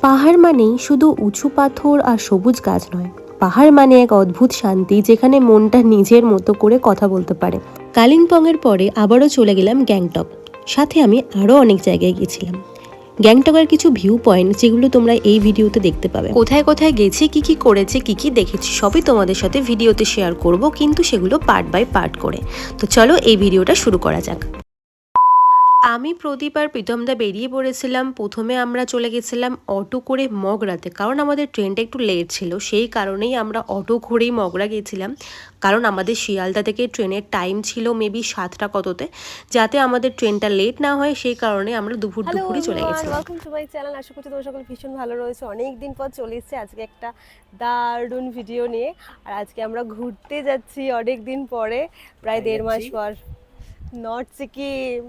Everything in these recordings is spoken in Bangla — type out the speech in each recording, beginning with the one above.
পাহাড় মানেই শুধু উঁচু পাথর আর সবুজ গাছ নয়, পাহাড় মানে এক অদ্ভুত শান্তি যেখানে মনটা নিজের মতো করে কথা বলতে পারে। কালিম্পংয়ের পরে আবারও চলে গেলাম গ্যাংটক। সাথে আমি আরও অনেক জায়গায় গেছিলাম। গ্যাংটকের কিছু ভিউ পয়েন্ট যেগুলো তোমরা এই ভিডিওতে দেখতে পাবে। কোথায় কোথায় গেছি, কি কি করেছি, কি কি দেখেছি সবই তোমাদের সাথে ভিডিওতে শেয়ার করব, কিন্তু সেগুলো পার্ট বাই পার্ট করে। তো চলো এই ভিডিওটা শুরু করা যাক। আমি প্রদীপ আর প্রীতমদা বেরিয়ে পড়েছিলাম। প্রথমে আমরা চলে গেছিলাম অটো করে মগরাতে, কারণ আমাদের ট্রেনটা একটু লেট ছিল, সেই কারণেই আমরা অটো করেই মগরা গেছিলাম। কারণ আমাদের শিয়ালদা থেকে ট্রেনের টাইম ছিল মেবি 7টা কততে, যাতে আমাদের ট্রেনটা লেট না হয়, সেই কারণে আমরা দুপুরে চলে গেছিলাম। Welcome to my channel. আশা করছি তোমরা সকলে ভীষণ ভালো রয়েছে। অনেক দিন পর চলে এসেছে আজকে একটা দারুণ ভিডিও নিয়ে। আর আজকে আমরা ঘুরতে যাচ্ছি অনেক দিন পরে, প্রায় 1.5 মাস পর। নর্থ সিকিম,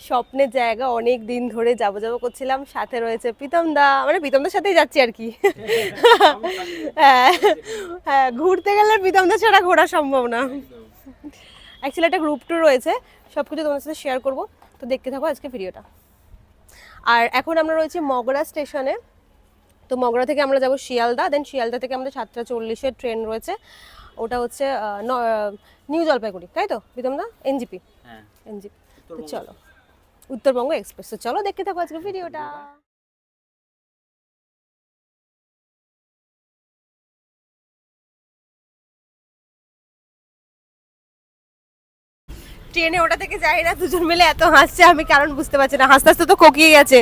স্বপ্নের জায়গা, অনেক দিন ধরে যাবো যাবো করছিলাম। সাথে রয়েছে প্রীতমদা, মানে প্রীতমদার সাথেই যাচ্ছি আর কি। হ্যাঁ হ্যাঁ, ঘুরতে গেলে প্রীতমদা ছাড়া ঘোরা সম্ভব না। অ্যাকচুয়ালি একটা গ্রুপ ট্যুর রয়েছে, সব কিছু তোমাদের সাথে শেয়ার করবো, তো দেখতে থাকো আজকে ভিডিওটা। আর এখন আমরা রয়েছি মগরা স্টেশনে। তো মগরা থেকে আমরা যাব শিয়ালদা, দেন শিয়ালদা থেকে আমাদের 7:40-এর ট্রেন রয়েছে, ওটা হচ্ছে নিউ জলপাইগুড়ি, তাই তো প্রীতমদা? এনজিপি। হ্যাঁ এনজিপি। তো চলো, উত্তরবঙ্গ এক্সপ্রেস। তো চলো দেখতে থাকো আজকে ভিডিওটা। ট্রেনে ওটা থেকে যাই না, দুজন মিলে এত হাসছে, আমি কারণ বুঝতে পারছি না। হাসতে হাসতে তো কোকিয়ে গেছে।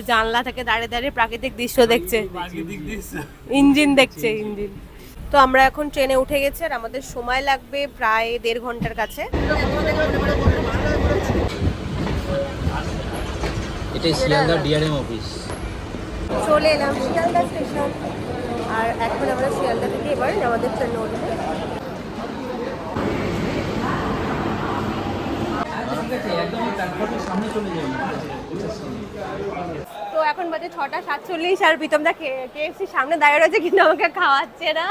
জানলা থেকে দাঁড়িয়ে দাঁড়িয়ে প্রাকৃতিক দৃশ্য দেখছে, ইঞ্জিন দেখছে, ইঞ্জিন। তো আমরা এখন ট্রেনে উঠে গেছি আর আমাদের সময় লাগবে প্রায় 1.5 ঘন্টার কাছে। এটা শিয়ালদা ডিআরএম অফিস। চলে এলাম শিয়ালদা স্টেশন, আর এখন আমরা শিয়ালদা থেকে এবার আমাদের ট্রেনে উঠবো। তো এখন বাজে 6:47 আর প্রীতমদা কেএফসির সামনে দাঁড়িয়ে রয়েছে, কিন্তু আমাকে খাওয়াচ্ছে না।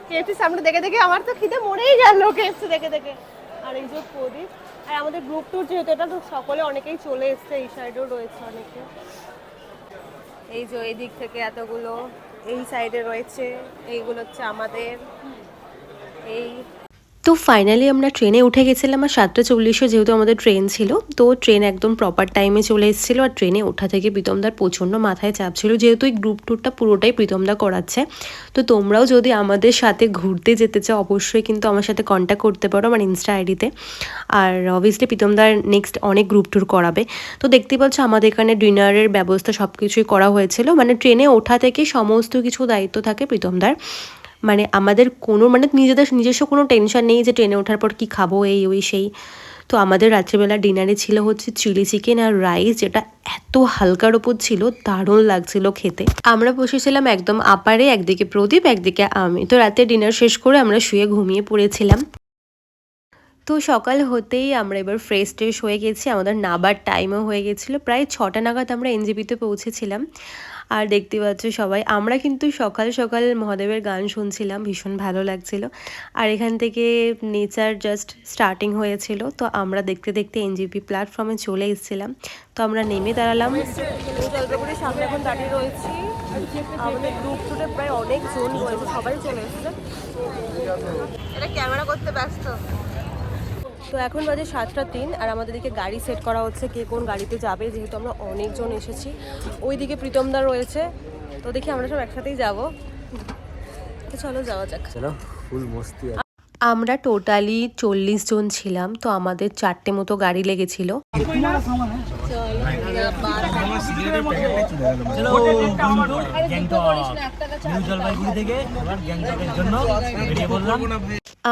কেএফসির সামনে দেখে দেখে আমার তো খিদে মরেই গেল, কেএফসি দেখে দেখে। আর এই যে প্রদীপ, আর আমাদের গ্রুপ ট্যুর যেহেতু, এটা তো সকলে অনেকেই চলে এসছে, এই সাইডেও রয়েছে অনেকে। এই যে এই দিক থেকে এতগুলো, এই সাইডে রয়েছে, এইগুলো হচ্ছে আমাদের। এই তো ফাইনালি আমরা ট্রেনে উঠে গেছিলাম, আর 7:40 যেহেতু আমাদের ট্রেন ছিল, তো ট্রেন একদম প্রপার টাইমে চলে এসেছিলো। আর ট্রেনে ওঠা থেকে প্রীতমদার প্রচণ্ড মাথায় চাপ ছিল, যেহেতু এই গ্রুপ ট্যুরটা পুরোটাই প্রীতমদা করাচ্ছে। তো তোমরাও যদি আমাদের সাথে ঘুরতে যেতে চাও, অবশ্যই কিন্তু আমার সাথে কন্ট্যাক্ট করতে পারো আমার ইনস্টা আইডিতে। আর অবভিয়াসলি প্রীতমদার নেক্সট অনেক গ্রুপ ট্যুর করাবে। তো দেখতে পাচ্ছ আমাদের এখানে ডিনারের ব্যবস্থা সব কিছুই করা হয়েছিল, মানে ট্রেনে ওঠা থেকে সমস্ত কিছু দায়িত্ব থাকে প্রীতমদার। মানে আমাদের কোনো নিজস্ব কোনো টেনশন নেই যে ট্রেনে ওঠার পর কি খাবো, এই ওই সেই। তো আমাদের রাত্রিবেলা ডিনারে ছিল হচ্ছে চিলি চিকেন আর রাইস, যেটা এত হালকার ওপর ছিল, দারুণ লাগছিল খেতে। আমরা বসেছিলাম একদম আপারে, একদিকে প্রদীপ একদিকে আমি। তো রাতে ডিনার শেষ করে আমরা শুয়ে ঘুমিয়ে পড়েছিলাম। তো সকাল হতেই আমরা এবার ফ্রেশ ট্রেশ হয়ে গেছি, আমাদের নাবার টাইমও হয়ে গেছিলো। প্রায় 6টা নাগাদ আমরা এনজেপিতে পৌঁছেছিলাম। আর দেখতে পাচ্ছ সবাই, আমরা কিন্তু সকাল সকাল মহাদেবের গান শুনছিলাম, ভীষণ ভালো লাগছিল। আর এখান থেকে নেচার জাস্ট স্টার্টিং হয়েছিল। তো আমরা দেখতে দেখতে এনজেপি প্ল্যাটফর্মে চলে এসেছিলাম। তো আমরা নেমে দাঁড়ালাম। জলপাইগুড়ির সামনে এখন দাঁড়িয়ে রয়েছি। আমাদের গ্রুপ টুরে প্রায় অনেক জন রয়েছে, সবাই চলে এসেছে। এটা ক্যামেরা করতে ব্যস্ত। তো এখন বাজে 7:03 আর আমাদের দিকে গাড়ি সেট করা হচ্ছে, কে কোন গাড়িতে যাবে, যেহেতু আমরা অনেকজন এসেছি। ওইদিকে প্রীতমদা রয়েছে, তো দেখি আমরা সব একসাথেই যাব। তো চলো যাওয়া যাক। চলো, ফুল মস্তি। আমরা টোটালি 40 জন ছিলাম, তো আমাদের 4টে মতো গাড়ি লেগেছিল।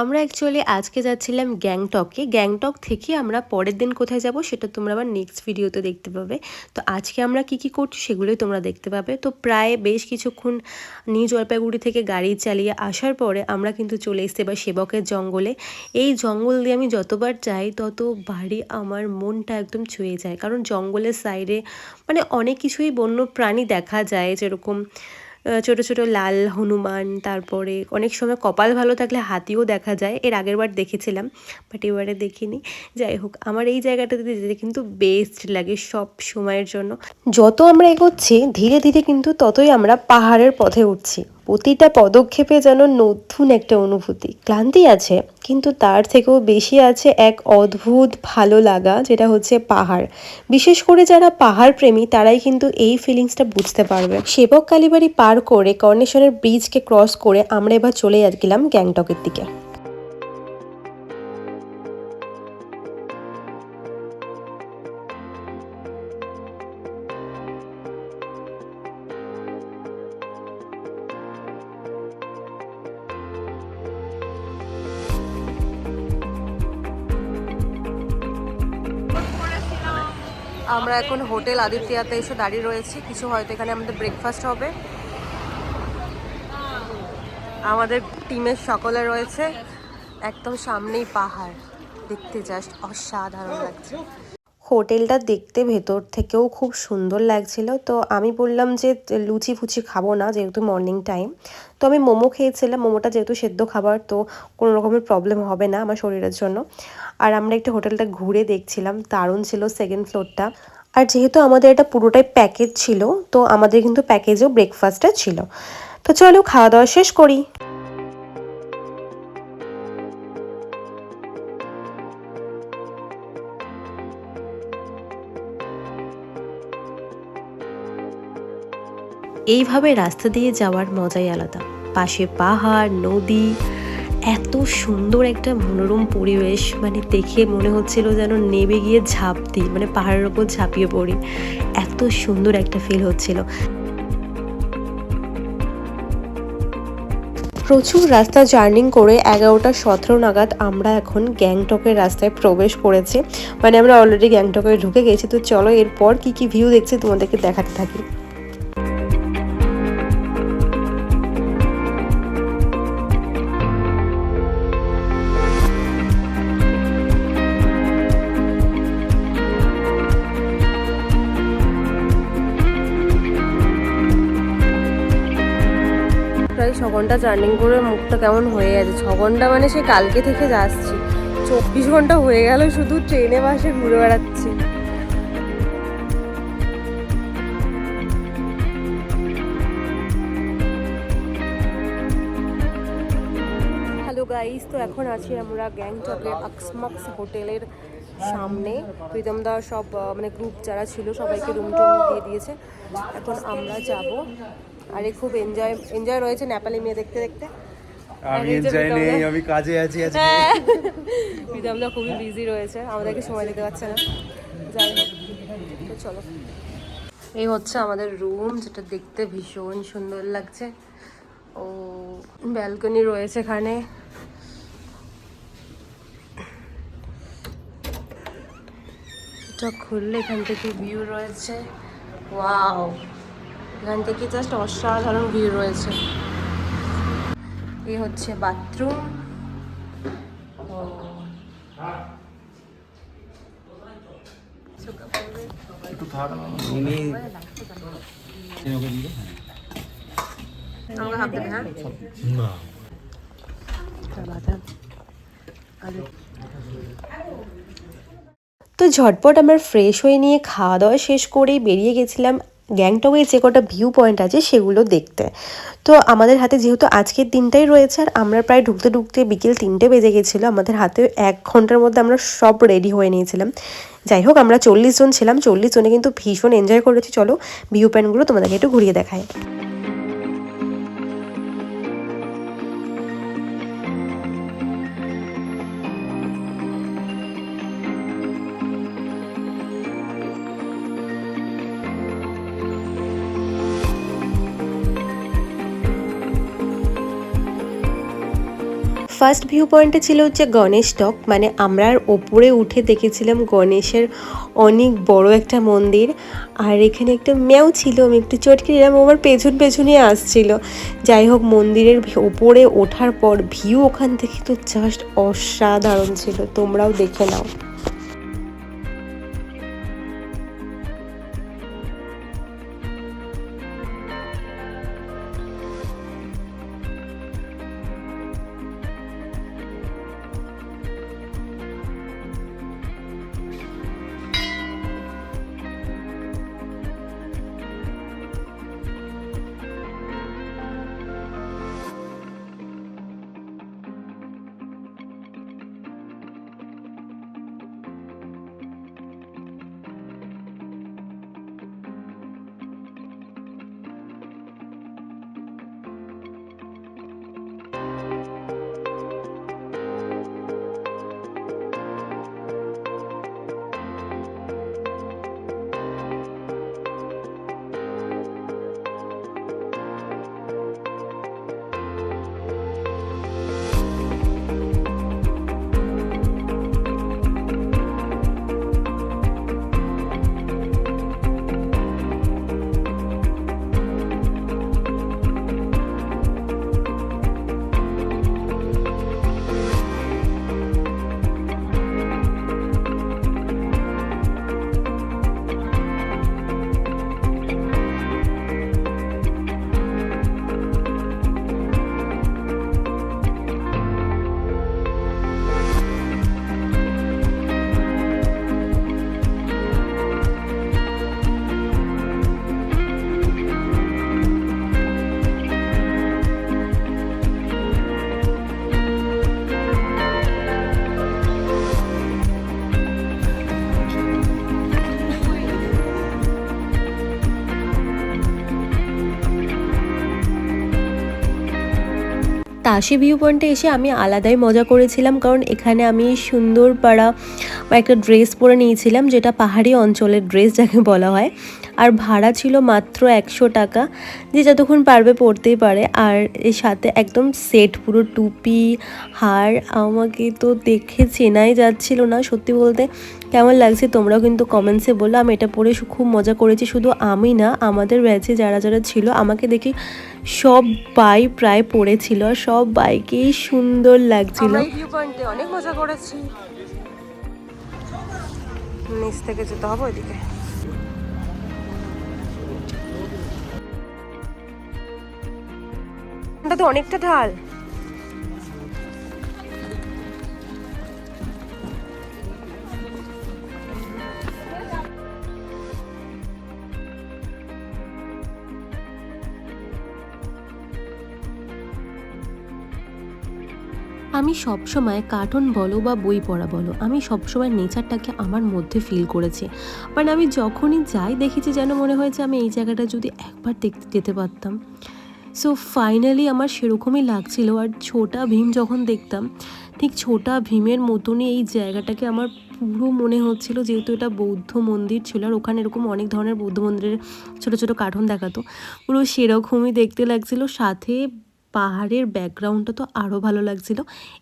আমরা অ্যাকচুয়ালি আজকে যাচ্ছিলাম গ্যাংটকে। গ্যাংটক থেকে আমরা পরের দিন কোথায় যাব সেটা তোমরা আবার নেক্সট ভিডিওতে দেখতে পাবে। তো আজকে আমরা কি কি করছি সেগুলোই তোমরা দেখতে পাবে। তো প্রায় বেশ কিছুক্ষণ নিউ জলপাইগুড়ি থেকে গাড়ি চালিয়ে আসার পরে আমরা কিন্তু চলে এসেছি এবার সেবকের জঙ্গলে। এই জঙ্গল দিয়ে আমি যতবার যাই ততবারই আমার মনটা একদম ছুঁয়ে যায়, কারণ জঙ্গলের সাইডে মানে অনেক কিছুই বন্য প্রাণী দেখা যায়, যেরকম ছোট ছোট লাল হনুমান, তারপরে অনেক সময় কপাল ভালো থাকলে হাতিও দেখা যায়। এর আগের বার দেখেছিলাম, বাট এবারে দেখিনি। যাই হোক, আমার এই জায়গাটাতে যেতে কিন্তু বেস্ট লাগে সব সময়ের জন্য। যত আমরা এগোচ্ছি ধীরে ধীরে কিন্তু ততই আমরা পাহাড়ের পথে উঠছি। প্রতিটা পদক্ষেপে যেন নতুন একটা অনুভূতি। ক্লান্তি আছে, কিন্তু তার থেকেও বেশি আছে এক অদ্ভুত ভালো লাগা, যেটা হচ্ছে পাহাড়। বিশেষ করে যারা পাহাড় প্রেমী তারাই কিন্তু এই ফিলিংসটা বুঝতে পারবে। সেবক কালীবাড়ি পার করে কর্নেশ্বরের ব্রিজকে ক্রস করে আমরা এবার চলে গেলাম গ্যাংটকের দিকে। আমরা এখন হোটেল আদিত্যাতে এসে দাঁড়িয়ে রয়েছি। কিছু হয়তো এখানে আমাদের ব্রেকফাস্ট হবে। আমাদের টিমের সকলে রয়েছে। একদম সামনেই পাহাড়, দেখতে জাস্ট অসাধারণ লাগছে। হোটেলটা দেখতে ভেতর থেকেও খুব সুন্দর লাগছিল। তো আমি বললাম যে লুচি ফুচি খাবো না, যেহেতু মর্নিং টাইম। তো আমি মোমো খেয়েছিলাম। মোমোটা যেহেতু সেদ্ধ খাবার, তো কোনো রকমের প্রবলেম হবে না আমার শরীরের জন্য। আর আমরা একটু হোটেলটা ঘুরে দেখছিলাম, দারুণ ছিল সেকেন্ড ফ্লোরটা। আর যেহেতু আমাদের এটা পুরোটাই প্যাকেজ ছিল, তো আমাদের কিন্তু প্যাকেজেও ব্রেকফাস্টটা ছিল। তো চলো খাওয়া দাওয়া শেষ করি। এইভাবে রাস্তা দিয়ে যাওয়ার মজাই আলাদা। পাশে পাহাড়, নদী, এত সুন্দর একটা মনোরম পরিবেশ, মানে দেখে মনে হচ্ছিল যেন নেমে গিয়ে ঝাঁপ দিই, মানে পাহাড়ের ওপর ঝাঁপিয়ে পড়ি। এত সুন্দর একটা ফিল হচ্ছিল। প্রচুর রাস্তা জার্নিং করে 11:17 নাগাদ আমরা এখন গ্যাংটকের রাস্তায় প্রবেশ করেছি। মানে আমরা অলরেডি গ্যাংটকে ঢুকে গেছি। তো চলো এরপর কি কি ভিউ দেখছি তোমাদেরকে দেখাতে থাকি। প্রায় 6 ঘন্টা জার্নিং করে মুখটা কেমন হয়ে গেছে। 6 ঘন্টা মানে সে কালকে থেকে যাচ্ছি, 24 ঘন্টা হয়ে গেল শুধু ট্রেনে বাসে ঘুরে বেড়াচ্ছি। হ্যালো গাইস, তো এখন আছি আমরা গ্যাংটকের অক্সমক্স হোটেলের সামনে। প্রীতম দা সব মানে গ্রুপ যারা ছিল সবাইকে রুম টুম দিয়ে দিয়েছে। এখন আমরা যাব। আরে খুব এনজয় রয়েছে নেপালি মেয়ে দেখতে দেখতে। আমি এনজয় নেই, আমি কাজে আছি আজকে। প্রীতম দা খুবই বিজি রয়েছে, আমাদেরকে সময় দিতে পারছে না। যাই হোক, তো চলো। এই হচ্ছে আমাদের রুম, যেটা দেখতে ভীষণ সুন্দর লাগছে। ও ব্যালকনি রয়েছে এখানে। এটা খুললে এখান থেকে ভিউ রয়েছে। ওয়াও, এখান থেকে জাস্ট অসাধারণ ভিউ রয়েছে। এই হচ্ছে বাথরুম। আমাকে হাত দেবে, হ্যাঁ না তো ঝটপট আমরা ফ্রেশ হয়ে নিয়ে খাওয়া দাওয়া শেষ করেই বেরিয়ে গেছিলাম গ্যাংটকের যে কটা ভিউ পয়েন্ট আছে সেগুলো দেখতে। তো আমাদের হাতে যেহেতু আজকের দিনটাই রয়েছে, আর আমরা প্রায় ঢুকতে ঢুকতে বিকেল 3টে বেজে গেছিলো। আমাদের হাতে 1 ঘন্টার মধ্যে আমরা সব রেডি হয়ে নিয়েছিলাম। যাই হোক, আমরা 40 জন ছিলাম। 40 জনে কিন্তু ভীষণ এনজয় করেছি। চলো ভিউ পয়েন্টগুলো তোমাদেরকে একটু ঘুরিয়ে দেখায়। ফার্স্ট ভিউ পয়েন্টে ছিল হচ্ছে গণেশ টক, মানে আমরা ওপরে উঠে দেখেছিলাম গণেশের অনেক বড় একটা মন্দির। আর এখানে একটা ম্যাও ছিল, আমি একটু চটকে নিলাম, আমার পেছনে আসছিল। যাই হোক, মন্দিরের ওপরে ওঠার পর ভিউ ওখান থেকে তো জাস্ট অসাধারণ ছিল, তোমরাও দেখে নাও। তাসি ভিউ পয়েন্টে এসে আমি আলাদাই মজা করেছিলাম, কারণ এখানে আমি সুন্দর পাড়া বা একটা ড্রেস পরে নিয়েছিলাম, যেটা পাহাড়ি অঞ্চলের ড্রেস যাকে বলা হয়। আর ভাড়া ছিল মাত্র 100 টাকা, যে যতক্ষণ পারবে পরতেই পারে। আর এর সাথে একদম সেট পুরো টুপি হার, আমাকে তো দেখে চেনাই যাচ্ছিল না। সত্যি বলতে কেমন লাগছে তোমরাও কিন্তু কমেন্টসে বললো। আমি এটা পরে খুব মজা করেছি, শুধু আমি না, আমাদের ব্যাচে যারা যারা ছিল আমাকে দেখে সবাই প্রায় পড়েছিল, আর সব বাইকেই সুন্দর লাগছিল। আমরা ভিউ পয়েন্টে অনেক মজা করেছি। নিচ থেকে যেতে হবে ওইদিকে। এটা তো অনেকটা ঢাল। আমি সবসময় কার্টুন বলো বা বই পড়া বলো, আমি সবসময় নেচারটাকে আমার মধ্যে ফিল করেছি। মানে আমি যখনই যাই দেখেছি যেন মনে হয়েছে আমি এই জায়গাটা যদি একবার দেখতে যেতে পারতাম। সো ফাইনালি আমার সেরকমই লাগছিল। আর ছোটা ভীম যখন দেখতাম, ঠিক ছোটা ভীমের মতনই এই জায়গাটাকে আমার পুরো মনে হচ্ছিল, যেহেতু এটা বৌদ্ধ মন্দির ছিল আর ওখানে এরকম অনেক ধরনের বৌদ্ধ মন্দিরের ছোটো ছোটো কার্টুন দেখাতো, পুরো সেরকমই দেখতে লাগছিল। সাথে পাহাড়ের ব্যাকগ্রাউন্ডটা তো আরও ভালো লাগছিল।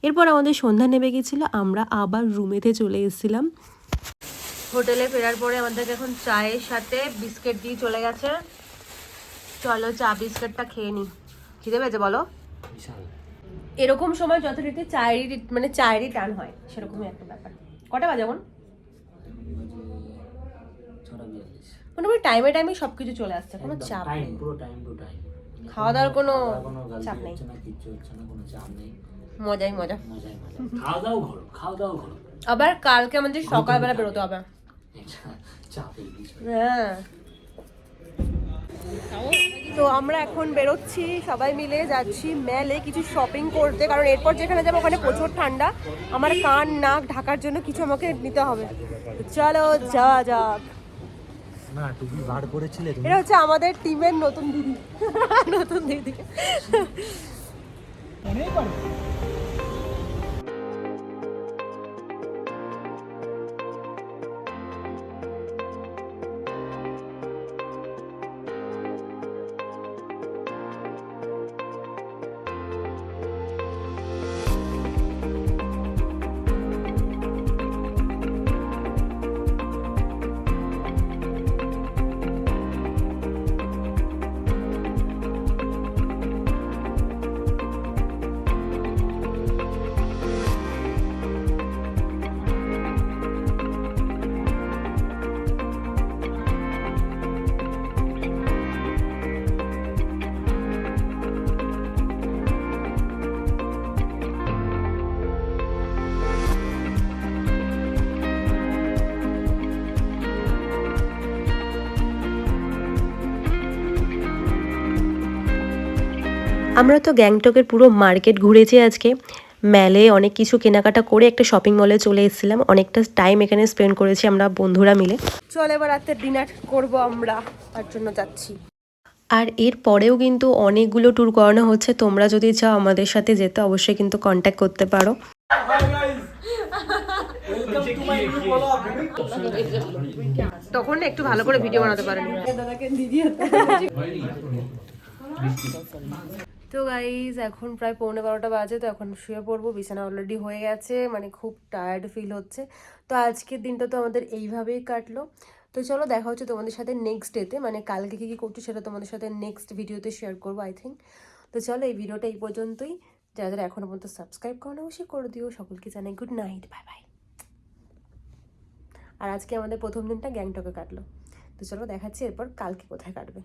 এরপর আমাদের সন্ধ্যা নেমে গেছিলো, আমরা আবার রুমেতে চলে এসেছিলাম। হোটেলে ফেরার পরে আমাদেরকে এখন চায়ের সাথে বিস্কিট দিয়ে চলে গেছে। চলো চা বিস্কিটটা খেয়ে নিই। খিদে পেয়েছে বলো? এরকম সময় যথারীতি চায়েরই টান হয়, সেরকমই একটা ব্যাপার। কটা বাজে এখন? মোটামুটি টাইমে টাইমে সবকিছু চলে আসছে, কোনো চাপ নেই। খাওয়া দাওয়ার কোনো চাপ নেই, মজাই মজা। আবার কালকে আমাদের সকালবেলা বেরোতে হবে। হ্যাঁ, তো আমরা এখন বেরোচ্ছি, সবাই মিলে যাচ্ছি মেলে কিছু শপিং করতে, কারণ এরপর যেখানে যাবো ওখানে প্রচুর ঠান্ডা। আমার কান নাক ঢাকার জন্য কিছু আমাকে নিতে হবে। চলো যাওয়া যাক। না টুপি বার করেছিলে তুমি? এটা হচ্ছে আমাদের টিমের নতুন দিদি। নতুন দিদি। আমরা তো গ্যাংটকের পুরো মার্কেট ঘুরেছি আজকে। মেলে অনেক কিছু কেনাকাটা করে একটা শপিং মলে চলে এসেছিলাম। অনেকটা টাইম এখানে স্পেন্ড করেছি আমরা বন্ধুরা মিলে। চলো এবার রাতে ডিনার করব, আমরা তার জন্য যাচ্ছি। আর এর পরেও কিন্তু অনেকগুলো ট্যুর করানো হচ্ছে, তোমরা যদি চাও আমাদের সাথে যেতে অবশ্যই কিন্তু কন্ট্যাক্ট করতে পারো। তখন একটু ভালো করে ভিডিও বানাতে পারেন। তো গাইজ এখন প্রায় 11:15 বাজে, তো এখন শুয়ে পড়বো। বিছানা অলরেডি হয়ে গেছে, মানে খুব টায়ার্ড ফিল হচ্ছে। তো আজকের দিনটা তো আমাদের এইভাবেই কাটলো। তো চলো দেখা হচ্ছে তোমাদের সাথে নেক্সট ডেতে, মানে কালকে কী কী করছি সেটা তোমাদের সাথে নেক্সট ভিডিওতে শেয়ার করবো আই থিঙ্ক। তো চলো এই ভিডিওটা এই পর্যন্তই। যারা যারা এখনও পর্যন্ত সাবস্ক্রাইব করো না অবশ্যই করে দিও। সকলকে জানাই গুড নাইট, বাই বাই। আর আজকে আমাদের প্রথম দিনটা গ্যাংটকে কাটলো। তো চলো দেখাচ্ছি এরপর কালকে কোথায় কাটবে।